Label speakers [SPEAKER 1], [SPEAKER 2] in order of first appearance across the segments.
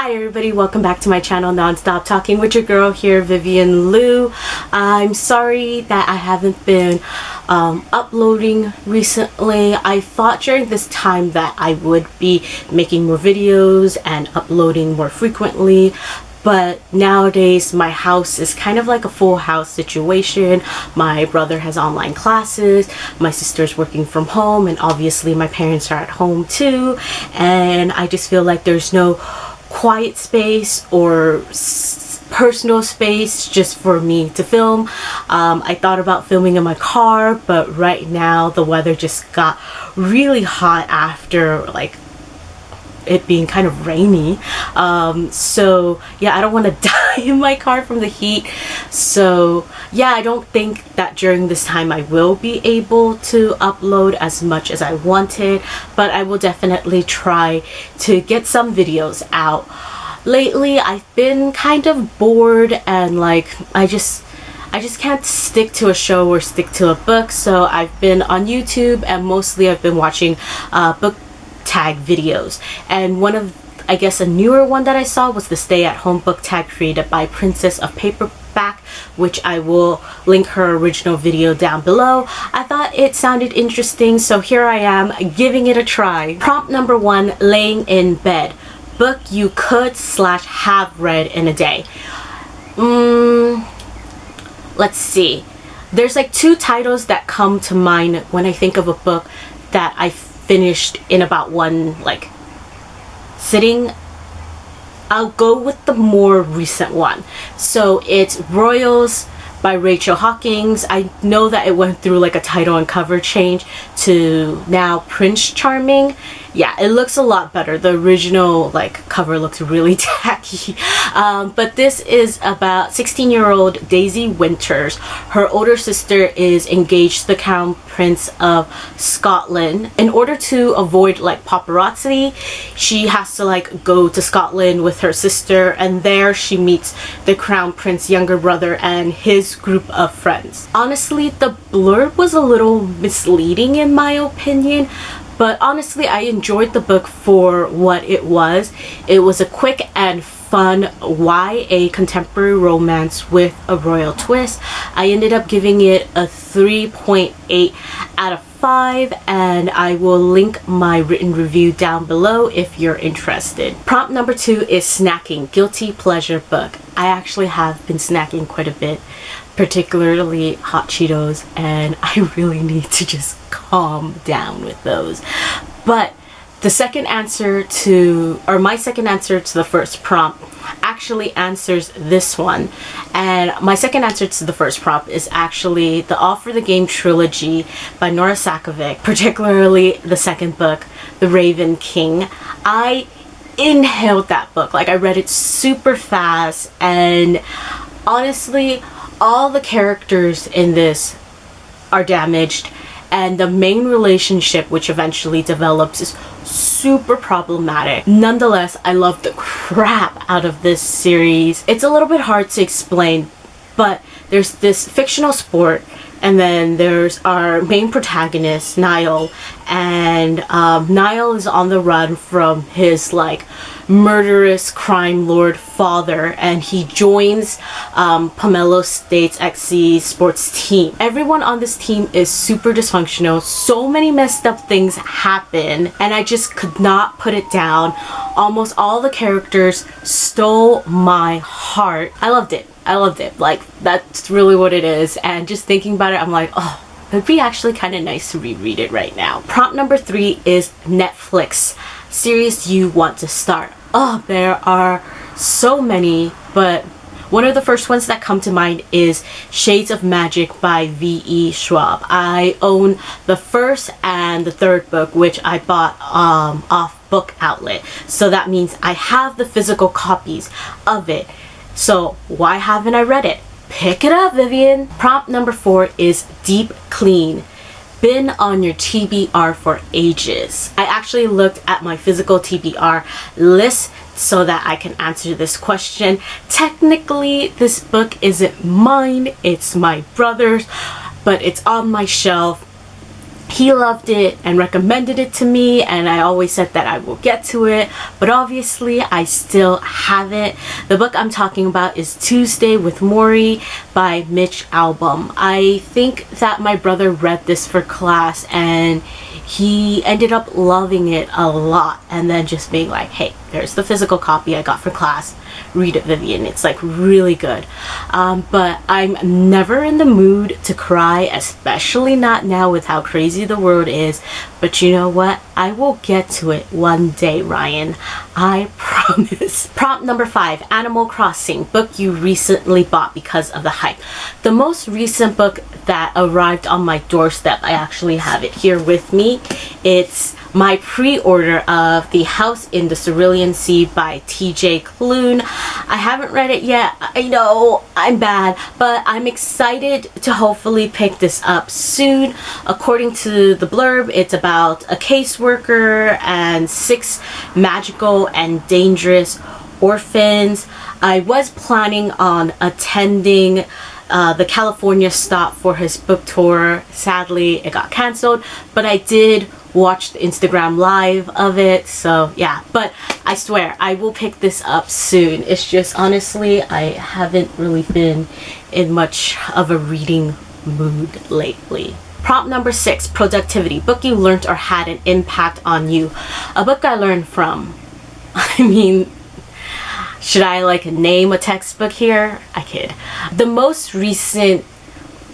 [SPEAKER 1] Hi everybody, welcome back to my channel, Nonstop Talking with your girl here, Vivian Liu. I'm sorry that I haven't been uploading recently. I thought during this time that I would be making more videos and uploading more frequently, but nowadays my house is kind of like a full house situation. My brother has online classes, my sister's working from home, and obviously my parents are at home too, and I just feel like there's no quiet space or personal space just for me to film. I thought about filming in my car, but right now the weather just got really hot after like it being kind of rainy, so yeah, I don't want to die in my car from the heat. So yeah, I don't think that during this time I will be able to upload as much as I wanted, but I will definitely try to get some videos out. Lately I've been kind of bored and like I just can't stick to a show or stick to a book, so I've been on YouTube and mostly I've been watching book tag videos, and one of, I guess, a newer one that I saw was the stay-at-home book tag created by Princess of Paperback, which I will link her original video down below. I thought it sounded interesting, so here I am giving it a try. Prompt number 1, laying in bed. Book you could / have read in a day. Let's see. There's like 2 titles that come to mind when I think of a book that I finished in about one like sitting. I'll go with the more recent one. So it's Royals by Rachel Hawkins. I know that it went through like a title and cover change to now Prince Charming. Yeah, it looks a lot better. The original like cover looks really tacky. But this is about 16-year-old Daisy Winters. Her older sister is engaged to the Crown Prince of Scotland. In order to avoid like paparazzi, she has to like go to Scotland with her sister, and there she meets the Crown Prince's younger brother and his group of friends. Honestly, the blurb was a little misleading in my opinion, but honestly I enjoyed the book for what it was. It was a quick and fun YA contemporary romance with a royal twist. I ended up giving it a 3.8 out of 5, and I will link my written review down below if you're interested. Prompt number 2 is snacking. Guilty pleasure book. I actually have been snacking quite a bit, particularly hot Cheetos, and I really need to just calm down with those. But the second answer to, or my second answer to the first prompt actually answers this one. And my second answer to the first prompt is actually the All for the Game trilogy by Nora Sakavic, particularly the second book, The Raven King. I inhaled that book. Like, I read it super fast, and honestly all the characters in this are damaged, and the main relationship which eventually develops is super problematic. Nonetheless, I love the crap out of this series. It's a little bit hard to explain, but there's this fictional sport, and then there's our main protagonist, Niall, and Niall is on the run from his like murderous crime lord father, and he joins Pomelo State's XC sports team. Everyone on this team is super dysfunctional. So many messed up things happen, and I just could not put it down. Almost all the characters stole my heart. I loved it. I loved it. Like, that's really what it is. And just thinking about it, I'm like, oh, it'd be actually kind of nice to reread it right now. Prompt number 3 is Netflix series you want to start. Oh, there are so many, but one of the first ones that come to mind is Shades of Magic by V.E. Schwab. I own the first and the third book, which I bought off Book Outlet. So that means I have the physical copies of it. So why haven't I read it? Pick it up, Vivian. Prompt number 4 is Deep Clean. Been on your TBR for ages. I actually looked at my physical TBR list so that I can answer this question. Technically, this book isn't mine, it's my brother's, but it's on my shelf. He loved it and recommended it to me, and I always said that I will get to it, but obviously I still haven't. The book I'm talking about is Tuesday with Morrie by Mitch Albom. I think that my brother read this for class and he ended up loving it a lot, and then just being like, hey, there's the physical copy I got for class, read it, Vivian, it's like really good. But I'm never in the mood to cry, especially not now with how crazy the world is. But you know what, I will get to it one day, Ryan, I promise. Prompt number 5, Animal Crossing, book you recently bought because of the hype. The most recent book that arrived on my doorstep, I actually have it here with me. It's my pre-order of The House in the Cerulean Sea by TJ Klune. I haven't read it yet. I know I'm bad, but I'm excited to hopefully pick this up soon. According to the blurb, it's about a caseworker and 6 magical and dangerous orphans. I was planning on attending the California stop for his book tour. Sadly, it got canceled, but I did watch the Instagram live of it, so yeah. But I swear I will pick this up soon. It's just honestly I haven't really been in much of a reading mood lately. Prompt number 6, productivity, book you learned or had an impact on you. A book I learned from, I mean, should I like name a textbook here? I kid. The most recent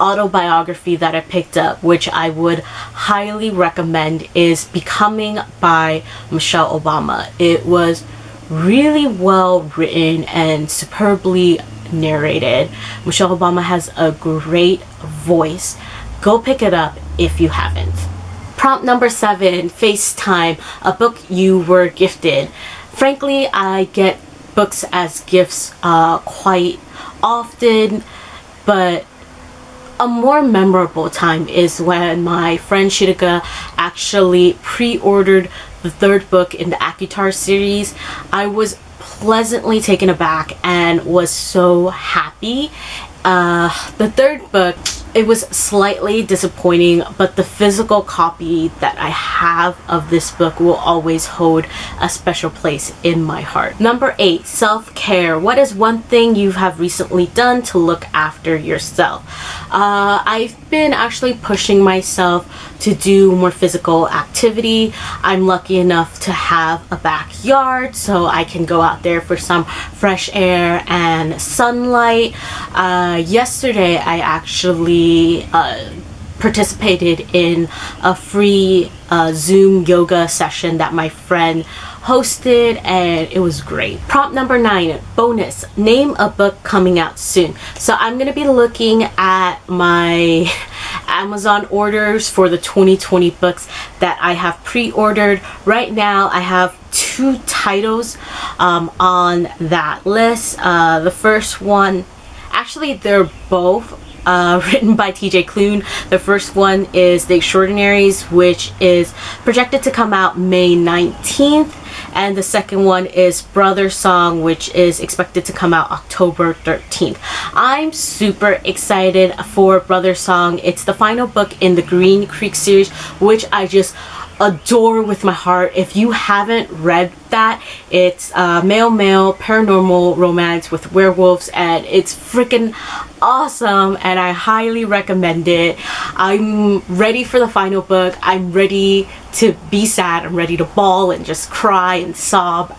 [SPEAKER 1] autobiography that I picked up, which I would highly recommend, is Becoming by Michelle Obama. It was really well written and superbly narrated. Michelle Obama has a great voice. Go pick it up if you haven't. Prompt number 7, FaceTime, a book you were gifted. Frankly, I get books as gifts quite often, but a more memorable time is when my friend Shirika actually pre-ordered the 3rd book in the ACOTAR series. I was pleasantly taken aback and was so happy. The 3rd book, it was slightly disappointing, but the physical copy that I have of this book will always hold a special place in my heart. Number 8, self-care. What is one thing you have recently done to look after yourself? I've been actually pushing myself to do more physical activity. I'm lucky enough to have a backyard, so I can go out there for some fresh air and sunlight. Yesterday I actually participated in a free Zoom yoga session that my friend hosted, and it was great. Prompt number 9, bonus, name a book coming out soon. So I'm gonna be looking at my Amazon orders for the 2020 books that I have pre-ordered. Right now I have 2 titles on that list. The first one, actually they're both written by TJ Klune. The first one is The Extraordinaries, which is projected to come out May 19th. And the second one is Brother Song, which is expected to come out October 13th. I'm super excited for Brother Song. It's the final book in the Green Creek series, which I just adore with my heart. If you haven't read that, it's male paranormal romance with werewolves, and it's freaking awesome, and I highly recommend it. I'm ready for the final book. I'm ready to be sad. I'm ready to bawl and just cry and sob.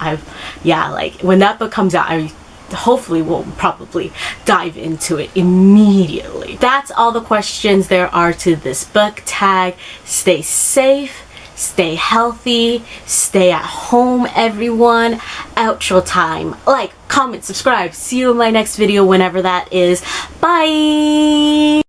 [SPEAKER 1] Like when that book comes out, I hopefully will probably dive into it immediately. That's all the questions there are to this book tag. Stay safe, stay healthy, stay at home, everyone. Outro time. Like, comment, subscribe. See you in my next video whenever that is. Bye!